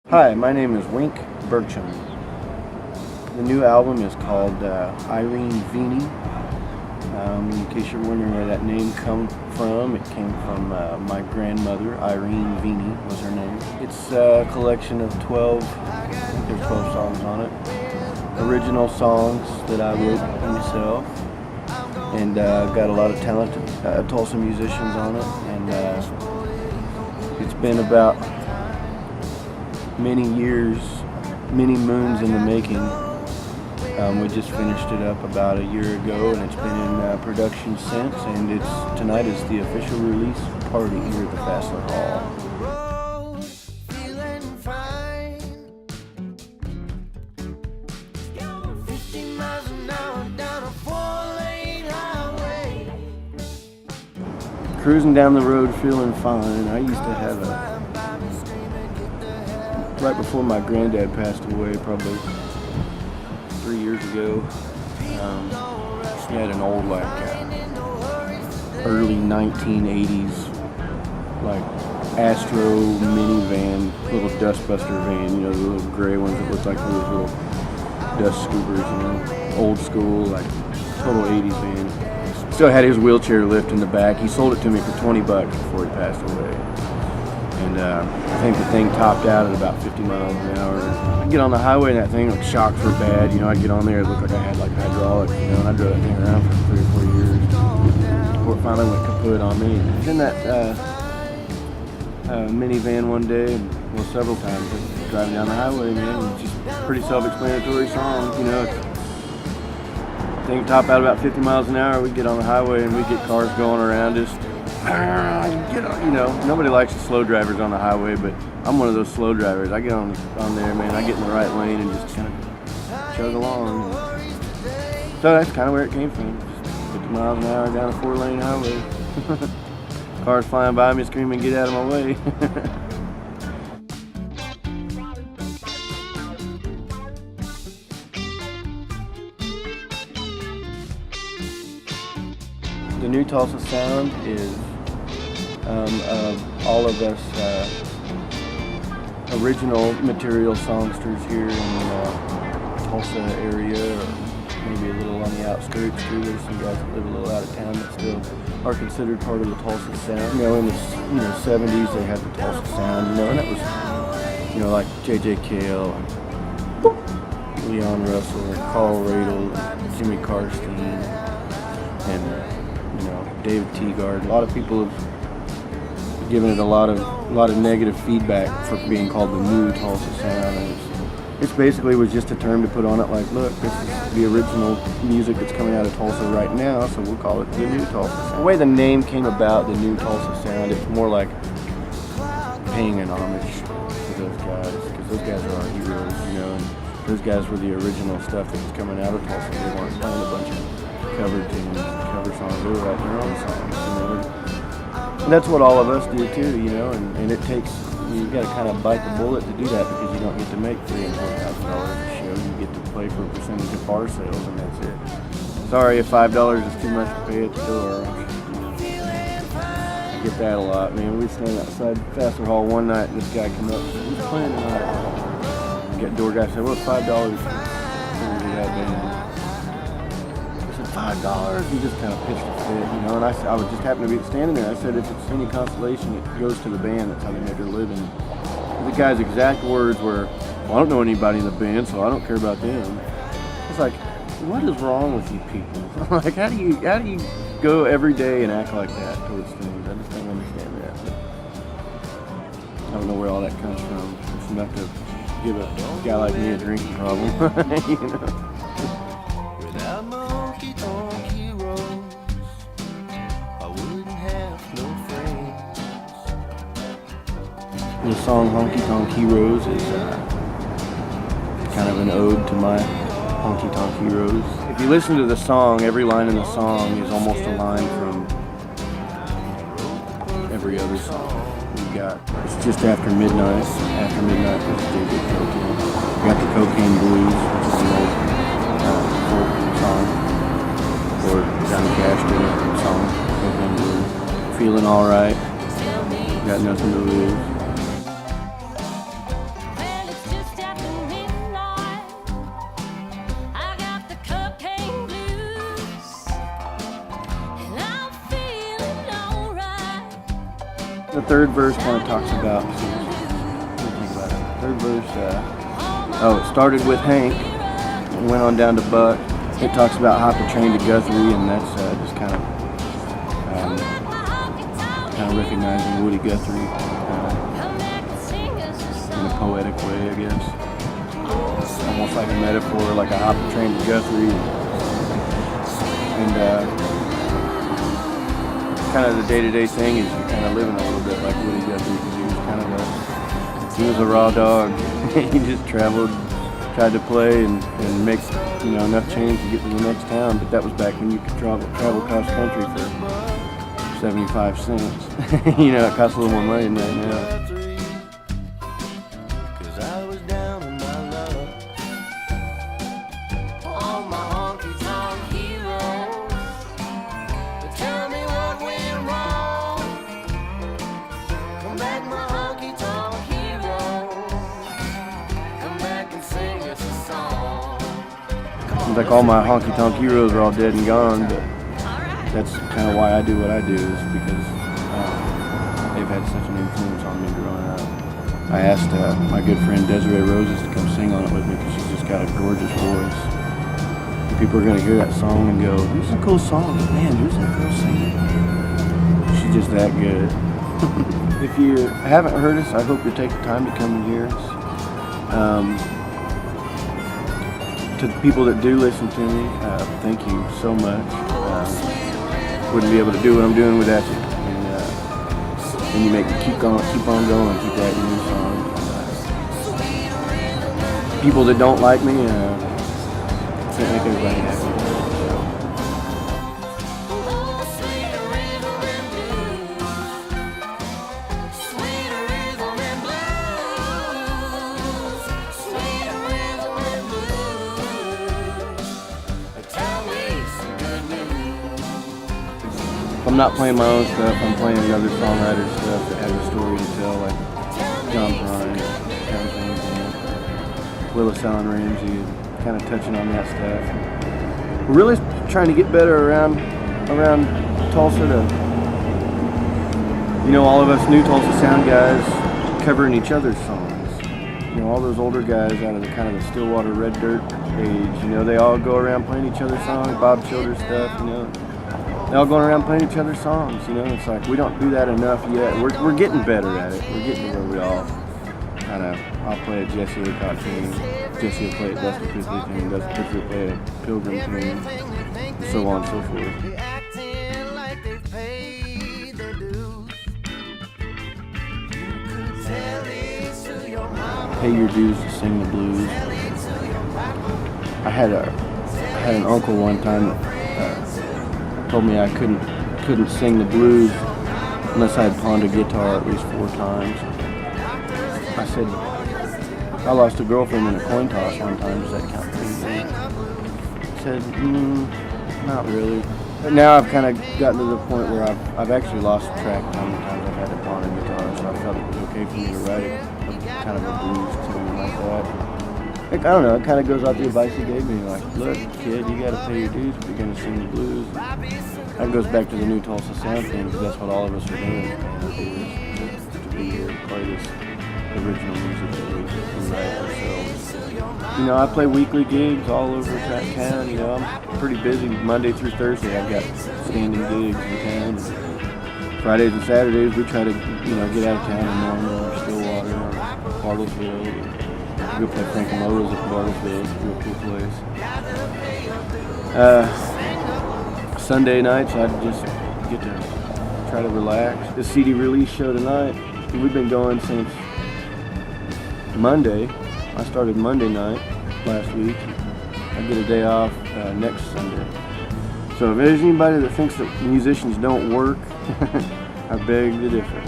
Hi, my name is Wink Burcham. The new album is called Irene Vini. In case you're wondering where that name comes from, it came from my grandmother. Irene Vini was her name. It's a collection of 12, I think there's 12 songs on it. Original songs that I wrote myself. And got a lot of talented Tulsa musicians on it. And it's been about many years, many moons in the making. We just finished it up about a year ago, and it's been in production since. And tonight is the official release party here at the Fassler Hall. Cruising down the road, feeling fine. I used to have right before my granddad passed away, probably 3 years ago, he had an old, early 1980s, Astro minivan, little dustbuster van, the little gray ones that look like those little dust scoopers, old school, total 80s van. Still had his wheelchair lift in the back. He sold it to me for $20 before he passed away. And I think the thing topped out at about 50 miles an hour. I'd get on the highway and that thing, shocks were bad. I'd get on there, it looked like I had hydraulics, and I drove that thing around for 3 or 4 years before it finally went kaput on me. I was in that minivan one day, and several times, driving down the highway, man. It's just a pretty self-explanatory song, Thing top out about 50 miles an hour. We'd get on the highway and we'd get cars going around us. Nobody likes the slow drivers on the highway, but I'm one of those slow drivers. I get on there, man. I get in the right lane and just kind of chug along. So that's kind of where it came from. Just 50 miles an hour down a 4-lane highway. Cars flying by me, screaming, "Get out of my way!" The new Tulsa sound is of all of us original material songsters here in the Tulsa area, or maybe a little on the outskirts too. There's some guys that live a little out of town that still are considered part of the Tulsa sound. In the 70s they had the Tulsa sound, and that was like J.J. Cale, and Leon Russell, and Carl Radle, and Jimmy Karstein, and David Teagard. A lot of people have given it a lot of negative feedback for being called the new Tulsa sound, and it's basically was just a term to put on it, look, this is the original music that's coming out of Tulsa right now, so we'll call it the new Tulsa sound. The way the name came about, the new Tulsa sound, it's more like paying an homage to those guys, because those guys are our heroes, and those guys were the original stuff that was coming out of Tulsa. They weren't playing a bunch of cover tunes, cover songs. They were writing their own songs. And that's what all of us do too, and it takes, you got to kind of bite the bullet to do that, because you don't get to make $3,000 and $4,000 a show. You get to play for a percentage of bar sales, and that's it. Sorry if $5 is too much to pay at the door. I get that a lot, man. We stand outside Fassler Hall one night, and this guy come up and said, "Who's playing tonight?" The door guy said, "Well, it's $5 for that band." $5. He just kind of pitched a fit, and I was just happened to be standing there. I said, if it's any consolation, it goes to the band. That's how they make their living. The guy's exact words were, "Well, I don't know anybody in the band, so I don't care about them." It's like, what is wrong with you people? How do you go every day and act like that towards things? I just don't understand that. I don't know where all that comes from. It's enough to give a guy like me a drinking problem, The song Honky Tonk Heroes is kind of an ode to my honky tonk heroes. If you listen to the song, every line in the song is almost a line from every other song. We've got It's Just After Midnight. After Midnight was J.J. Cocaine. We got the Cocaine Blues, which is an old folk song. Or Johnny Cash did a song, Cocaine Blues. Feeling Alright. Got Nothing to Lose. The third verse kind of talks about, third verse, it started with Hank, and went on down to Buck. It talks about hop the train to Guthrie, and that's just kind of recognizing Woody Guthrie in a poetic way, I guess. Almost like a metaphor, like a hop the train to Guthrie. And kind of the day-to-day thing is you're kind of living a little bit like Woody Guthrie, because he was a raw dog. He just traveled, tried to play and make enough change to get to the next town. But that was back when you could travel cross country for 75 cents. It costs a little more money than that now. Like all my honky-tonk heroes are all dead and gone, but that's kind of why I do what I do, is because they've had such an influence on me growing up. I asked my good friend Desiree Roses to come sing on it with me, because she's just got a gorgeous voice. And people are going to hear that song and go, "This is a cool song, but man, there's a girl singing." She's just that good. If you haven't heard us, I hope you take the time to come and hear us. To the people that do listen to me, thank you so much. Wouldn't be able to do what I'm doing without you. And you make me keep on going, keep writing new songs. People that don't like me, can't make everybody happy. I'm not playing my own stuff, I'm playing other songwriters' stuff that has a story to tell, like John Prine, Willis Allen Ramsey, kind of touching on that stuff. We're really trying to get better around Tulsa to, all of us new Tulsa sound guys covering each other's songs. All those older guys out of the kind of the Stillwater Red Dirt age, they all go around playing each other's songs, Bob Childers stuff, They're all going around playing each other's songs, It's like we don't do that enough yet. We're getting better at it. We're getting to where we all kind of, I'll play a Jesse Aycock tune, Jesse will play a Dusty Piffley tune, Dusty Piffley will play a Pilgrim tune, so on and so forth. Pay your dues to sing the blues. I had an uncle one time that told me I couldn't sing the blues unless I had pawned a guitar at least 4 times. I said, I lost a girlfriend in a coin toss one time. Does that count for anything? I said, not really. But now I've kind of gotten to the point where I've actually lost track of how many times I've had to pawn a guitar, so I felt it was okay for me to write kind of a blues tune like that. I don't know, it kind of goes out the advice he gave me, like, look, kid, you got to pay your dues if you're going to sing the blues. That goes back to the new Tulsa sound thing, because that's what all of us are doing, to be here, play this original music that we write ourselves. I play weekly gigs all over town, I'm pretty busy Monday through Thursday. I've got standing gigs in town. Fridays and Saturdays, we try to, get out of town in Norman or Stillwater or Bartlesville. We go play Frank and Lowe's at Bartlesville. It's a real cool place. Sunday nights, I just get to try to relax. The CD release show tonight, we've been going since Monday. I started Monday night last week. I get a day off next Sunday. So if there's anybody that thinks that musicians don't work, I beg to differ.